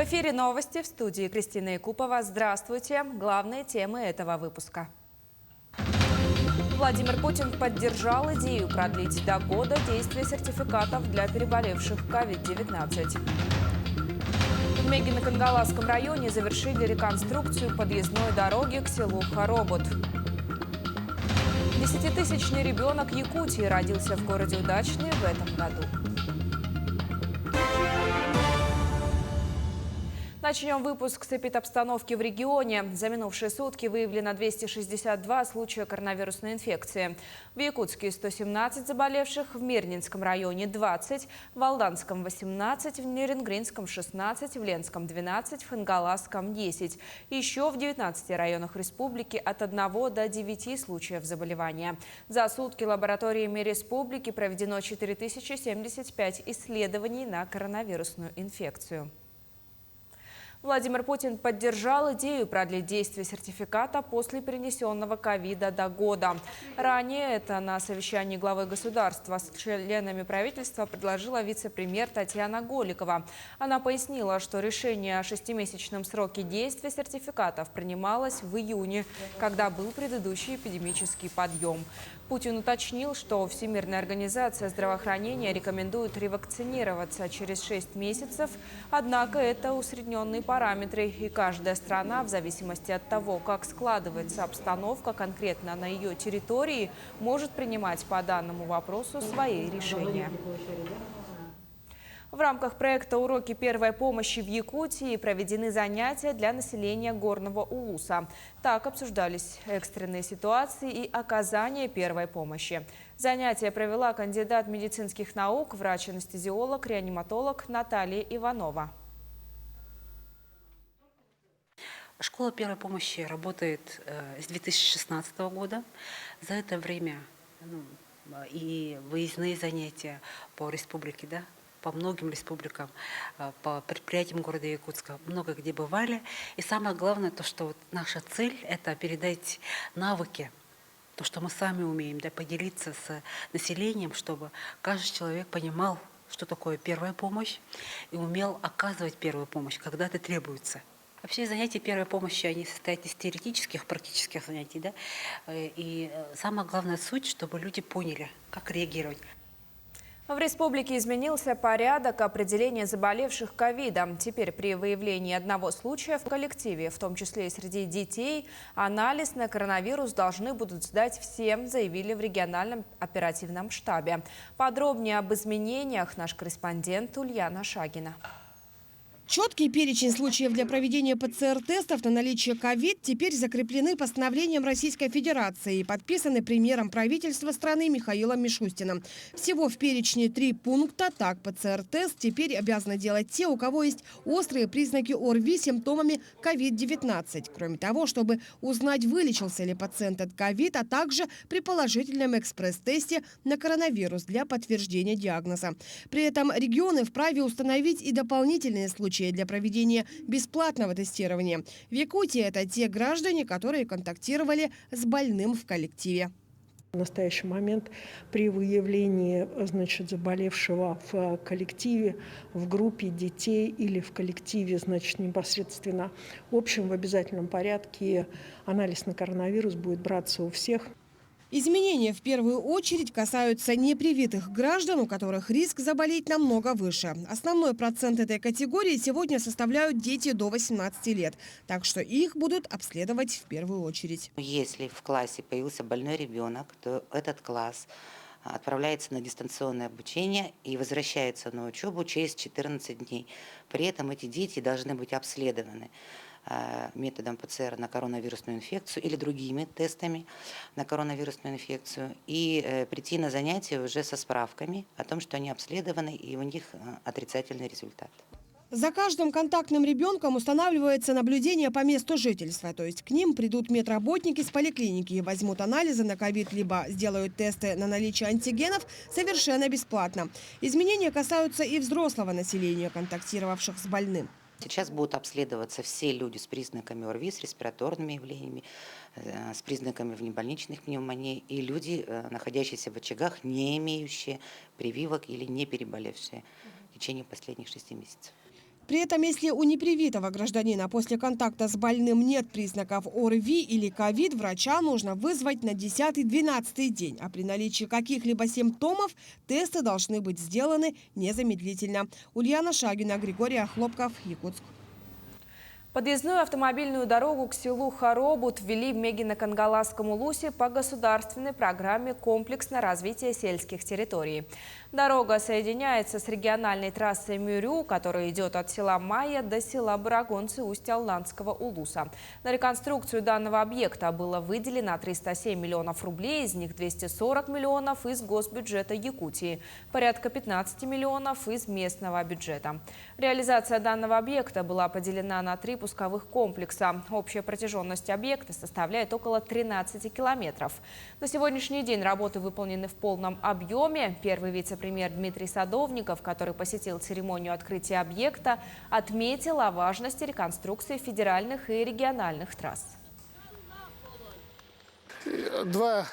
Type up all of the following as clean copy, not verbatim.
эфире новости, в студии Кристина Якупова. Здравствуйте. Главные темы этого выпуска. Владимир Путин поддержал идею продлить до года действие сертификатов для переболевших COVID-19. В Мегино-Кангаласском районе завершили реконструкцию подъездной дороги к селу Хоробот. 10-тысячный ребенок Якутии родился в городе Удачный в этом году. Начнем выпуск с эпидобстановки в регионе. За минувшие сутки выявлено 262 случая коронавирусной инфекции. В Якутске 117 заболевших, в Мирнинском районе 20, в Алданском 18, в Нерюнгринском 16, в Ленском 12, в Хангаласском 10. Еще в 19 районах республики от 1 до 9 случаев заболевания. За сутки лабораториями республики проведено 4075 исследований на коронавирусную инфекцию. Владимир Путин поддержал идею продлить действие сертификата после перенесенного ковида до года. Ранее это на совещании главы государства с членами правительства предложила вице-премьер Татьяна Голикова. Она пояснила, что решение о 6-месячном сроке действия сертификатов принималось в июне, когда был предыдущий эпидемический подъем. Путин уточнил, что Всемирная организация здравоохранения рекомендует ревакцинироваться через 6 месяцев, однако это усредненные параметры, и каждая страна, в зависимости от того, как складывается обстановка конкретно на ее территории, может принимать по данному вопросу свои решения. В рамках проекта «Уроки первой помощи в Якутии» проведены занятия для населения Горного Улуса. Так обсуждались экстренные ситуации и оказание первой помощи. Занятия провела кандидат медицинских наук, врач-анестезиолог, реаниматолог Наталья Иванова. Школа первой помощи работает с 2016 года. За это время и выездные занятия по республике, по многим республикам, по предприятиям города Якутска, много где бывали. И самое главное, то, что наша цель – это передать навыки, то, что мы сами умеем, поделиться с населением, чтобы каждый человек понимал, что такое первая помощь, и умел оказывать первую помощь, когда это требуется. Вообще занятия первой помощи, они состоят из теоретических, практических занятий. И самая главная суть, чтобы люди поняли, как реагировать. В республике изменился порядок определения заболевших ковидом. Теперь при выявлении одного случая в коллективе, в том числе и среди детей, анализ на коронавирус должны будут сдать всем, заявили в региональном оперативном штабе. Подробнее об изменениях наш корреспондент Ульяна Шагина. Четкий перечень случаев для проведения ПЦР-тестов на наличие ковид теперь закреплены постановлением Российской Федерации и подписаны премьером правительства страны Михаилом Мишустиным. Всего в перечне 3 пункта. Так, ПЦР-тест теперь обязаны делать те, у кого есть острые признаки ОРВИ с симптомами COVID-19. Кроме того, чтобы узнать, вылечился ли пациент от ковид, а также при положительном экспресс-тесте на коронавирус для подтверждения диагноза. При этом регионы вправе установить и дополнительные случаи для проведения бесплатного тестирования. В Якутии это те граждане, которые контактировали с больным в коллективе. В настоящий момент при выявлении заболевшего в коллективе, в группе детей или в коллективе непосредственно в общем в обязательном порядке анализ на коронавирус будет браться у всех. Изменения в первую очередь касаются непривитых граждан, у которых риск заболеть намного выше. Основной процент этой категории сегодня составляют дети до 18 лет, так что их будут обследовать в первую очередь. Если в классе появился больной ребенок, то этот класс отправляется на дистанционное обучение и возвращается на учебу через 14 дней. При этом эти дети должны быть обследованы методом ПЦР на коронавирусную инфекцию или другими тестами на коронавирусную инфекцию и прийти на занятия уже со справками о том, что они обследованы и у них отрицательный результат. За каждым контактным ребенком устанавливается наблюдение по месту жительства. То есть к ним придут медработники с поликлиники и возьмут анализы на ковид, либо сделают тесты на наличие антигенов совершенно бесплатно. Изменения касаются и взрослого населения, контактировавших с больным. Сейчас будут обследоваться все люди с признаками ОРВИ, с респираторными явлениями, с признаками внебольничных пневмоний и люди, находящиеся в очагах, не имеющие прививок или не переболевшие в течение последних 6 месяцев. При этом, если у непривитого гражданина после контакта с больным нет признаков ОРВИ или ковид, врача нужно вызвать на 10-12 день. А при наличии каких-либо симптомов тесты должны быть сделаны незамедлительно. Ульяна Шагина, Григорий Охлопков, Якутск. Подъездную автомобильную дорогу к селу Харобут ввели в Мегино-Кангаласском улусе по государственной программе «Комплексное развитие сельских территорий». Дорога соединяется с региональной трассой Мюрю, которая идет от села Майя до села Барагонцы Усть-Алландского улуса. На реконструкцию данного объекта было выделено 307 миллионов рублей, из них 240 миллионов из госбюджета Якутии, порядка 15 миллионов из местного бюджета. Реализация данного объекта была поделена на 3 пусковых комплекса. Общая протяженность объекта составляет около 13 километров. На сегодняшний день работы выполнены в полном объеме. Первый вице-премьер Дмитрий Садовников, который посетил церемонию открытия объекта, отметил о важности реконструкции федеральных и региональных трасс. 2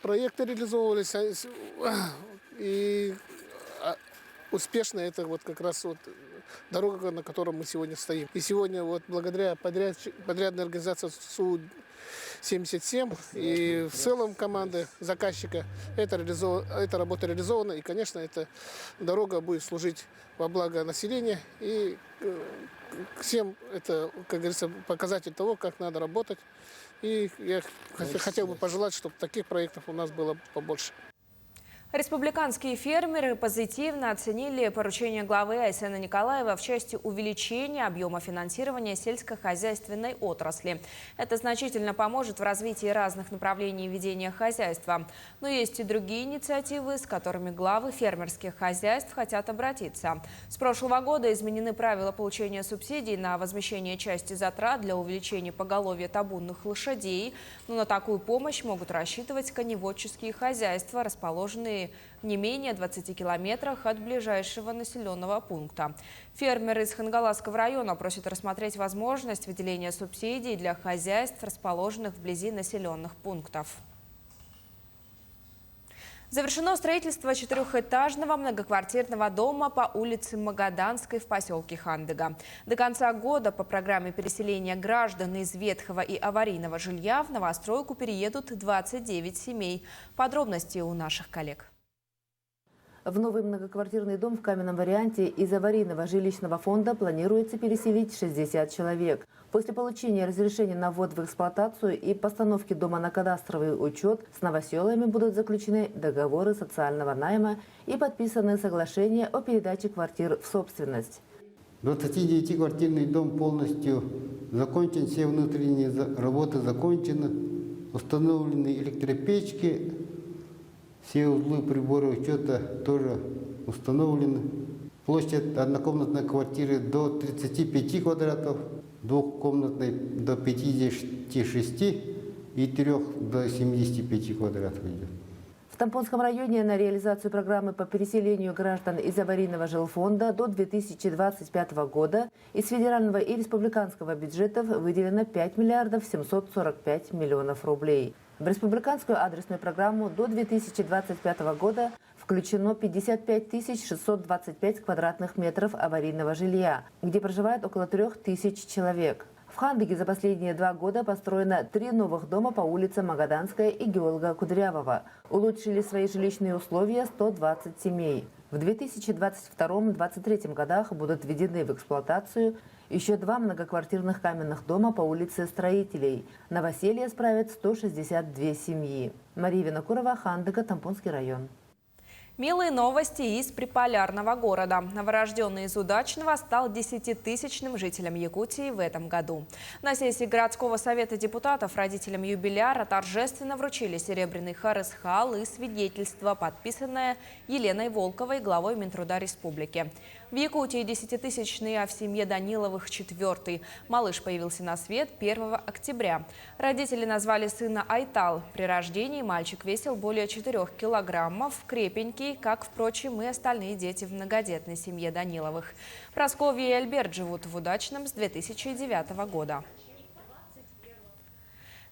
проекта реализовывались, и успешно это вот как раз вот дорога, на которой мы сегодня стоим. И сегодня вот благодаря подрядной организации СУ-77 и в целом команды заказчика эта работа реализована. И, конечно, эта дорога будет служить во благо населения. И всем это, как говорится, показатель того, как надо работать. И я хотел бы пожелать, чтобы таких проектов у нас было побольше. Республиканские фермеры позитивно оценили поручение главы Айсена Николаева в части увеличения объема финансирования сельскохозяйственной отрасли. Это значительно поможет в развитии разных направлений ведения хозяйства. Но есть и другие инициативы, с которыми главы фермерских хозяйств хотят обратиться. С прошлого года изменены правила получения субсидий на возмещение части затрат для увеличения поголовья табунных лошадей. Но на такую помощь могут рассчитывать коневодческие хозяйства, расположенные не менее 20 километрах от ближайшего населенного пункта. Фермеры из Хангаласского района просят рассмотреть возможность выделения субсидий для хозяйств, расположенных вблизи населенных пунктов. Завершено строительство 4-этажного многоквартирного дома по улице Магаданской в поселке Хандыга. До конца года по программе переселения граждан из ветхого и аварийного жилья в новостройку переедут 29 семей. Подробности у наших коллег. В новый многоквартирный дом в каменном варианте из аварийного жилищного фонда планируется переселить 60 человек. После получения разрешения на ввод в эксплуатацию и постановки дома на кадастровый учет с новоселами будут заключены договоры социального найма и подписаны соглашения о передаче квартир в собственность. 29-квартирный дом полностью закончен, все внутренние работы закончены, установлены электропечки. Все узлы прибора учета тоже установлены. Площадь однокомнатной квартиры до 35 квадратов, двухкомнатной до 56 и 3 до 75 квадратов идет. В Тампонском районе на реализацию программы по переселению граждан из аварийного жилфонда до 2025 года из федерального и республиканского бюджетов выделено 5 миллиардов 745 миллионов рублей. В республиканскую адресную программу до 2025 года включено 55 625 квадратных метров аварийного жилья, где проживает около 3000 человек. В Хандыге за последние 2 года построено 3 новых дома по улицам Магаданская и Геолога Кудрявого. Улучшили свои жилищные условия 120 семей. В 2022-2023 годах будут введены в эксплуатацию еще 2 многоквартирных каменных дома по улице Строителей. Новоселье справят 162 семьи. Мария Винокурова, Хандыга, Тампонский район. Милые новости из приполярного города. Новорожденный из Удачного стал 10-тысячным жителем Якутии в этом году. На сессии городского совета депутатов родителям юбиляра торжественно вручили серебряный харысхал и свидетельство, подписанное Еленой Волковой, главой Минтруда Республики. В Якутии 10-тысячный, а в семье Даниловых 4-й. Малыш появился на свет 1 октября. Родители назвали сына Айтал. При рождении мальчик весил более 4 килограммов, крепенький, как, впрочем, и остальные дети в многодетной семье Даниловых. Прасковья и Альберт живут в Удачном с 2009 года.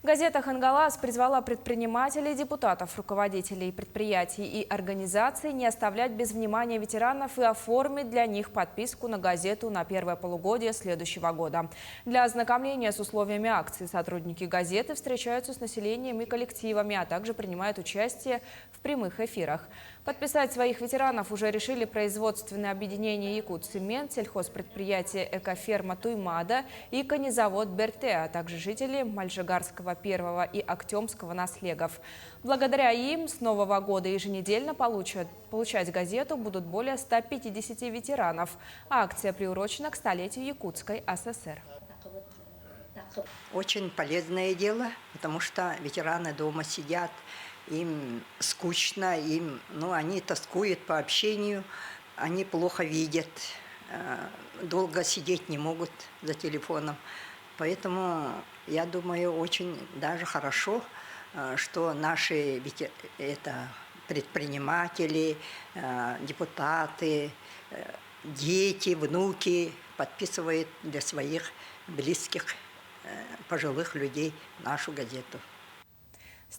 Газета «Хангалас» призвала предпринимателей, депутатов, руководителей предприятий и организаций не оставлять без внимания ветеранов и оформить для них подписку на газету на первое полугодие следующего года. Для ознакомления с условиями акции сотрудники газеты встречаются с населением и коллективами, а также принимают участие в прямых эфирах. Подписать своих ветеранов уже решили производственное объединение «Якутцемент», сельхозпредприятие «Экоферма Туймада» и конезавод «Берте», а также жители Мальжигарского первого и Актемского наслегов. Благодаря им с нового года еженедельно получать газету будут более 150 ветеранов. А акция приурочена к столетию Якутской ССР. Очень полезное дело, потому что ветераны дома сидят, им скучно, они тоскуют по общению, они плохо видят, долго сидеть не могут за телефоном. Поэтому, я думаю, очень даже хорошо, что наши предприниматели, депутаты, дети, внуки подписывают для своих близких, пожилых людей нашу газету.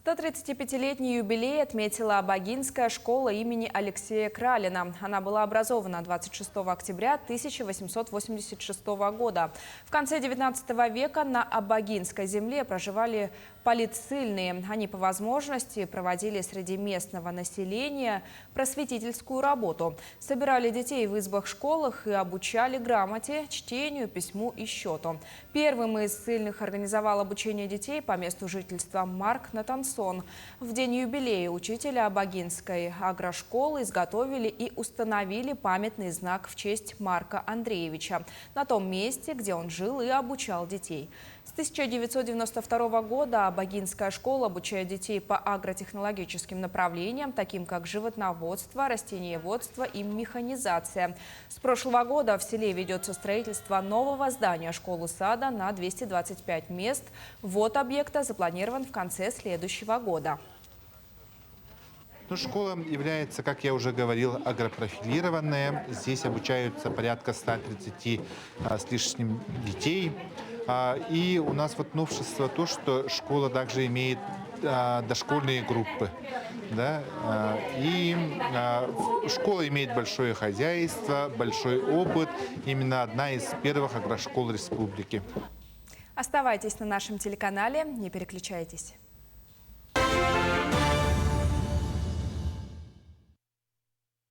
135-летний юбилей отметила Абагинская школа имени Алексея Кралина. Она была образована 26 октября 1886 года. В конце 19 века на Абагинской земле проживали политсыльные. Они по возможности проводили среди местного населения просветительскую работу. Собирали детей в избах-школах и обучали грамоте, чтению, письму и счету. Первым из ссыльных организовал обучение детей по месту жительства Марк Натансон. В день юбилея учителя Абагинской агрошколы изготовили и установили памятный знак в честь Марка Андреевича на том месте, где он жил и обучал детей. С 1992 года Абагинская школа обучает детей по агротехнологическим направлениям, таким как животноводство, растениеводство и механизация. С прошлого года в селе ведется строительство нового здания школы-сада на 225 мест. Ввод объекта запланирован в конце следующего года. Школа является, как я уже говорил, агропрофилированная. Здесь обучаются порядка 130 с лишним детей. И у нас новшество то, что школа также имеет дошкольные группы. Да? И школа имеет большое хозяйство, большой опыт. Именно одна из первых агрошкол республики. Оставайтесь на нашем телеканале, не переключайтесь.